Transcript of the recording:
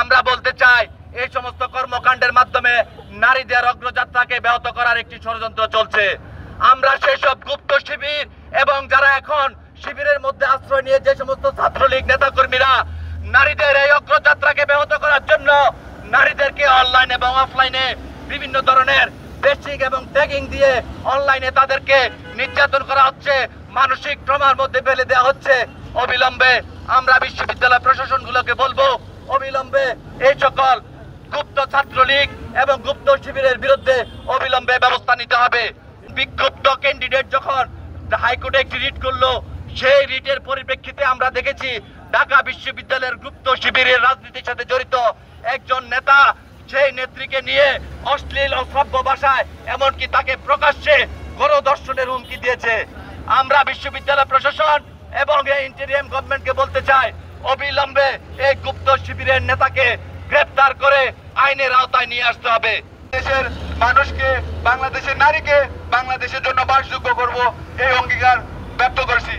আমরা বলতে চাই এই সমস্ত কর্মকাণ্ডের মাধ্যমে নারীদের অগ্রযাত্রাকে ব্যাহত করার একটি ষড়যন্ত্র চলছে। আমরা সেই সব গুপ্ত শিবির এবং যারা এখন শিবিরের মধ্যে আশ্রয় নিয়ে যে সমস্ত ছাত্রলীগ নেতাকর্মীরা নারীদের এই অগ্রযাত্রাকে ব্যাহত করার জন্য নারীদেরকে অনলাইন এবং অফলাইনে বিভিন্ন ধরনের বেসিক এবং ট্যাগিং দিয়ে অনলাইনে তাদেরকে নির্যাতন করা হচ্ছে, মানসিক ট্রমার মধ্যে ফেলে দেওয়া হচ্ছে। অবিলম্বে আমরা বিশ্ববিদ্যালয় প্রশাসনগুলোকে বলবো, অবিলম্বে এই সকল গুপ্ত ছাত্রলীগ এবং গুপ্ত শিবিরের বিরুদ্ধে অবিলম্বে ব্যবস্থা নিতে হবে। বিক্ষুব্ধ ক্যান্ডিডেট যখন হাইকোর্টে একটি রিট করলো, সেই রিটের পরিপ্রেক্ষিতে আমরা দেখেছি ঢাকা বিশ্ববিদ্যালয়ের গুপ্ত শিবিরের রাজনীতির সাথে জড়িত একজন নেতা সেই নেত্রীকে নিয়ে অশ্লীল অসভ্য ভাষায় এমনকি তাকে প্রকাশ্যে গণধর্ষণের হুমকি দিয়েছে। আমরা বিশ্ববিদ্যালয় প্রশাসন এবং এই ইন্টেরিয়াম গভর্নমেন্টকে বলতে চাই, অবিলম্বে এই গুপ্ত শিবিরের নেতাকে গ্রেফতার করে আইনের আওতায় নিয়ে আসতে হবে। দেশের মানুষকে, বাংলাদেশের নারীকে বাংলাদেশের জন্য বাসযোগ্য করব, এই অঙ্গীকার ব্যক্ত করছি।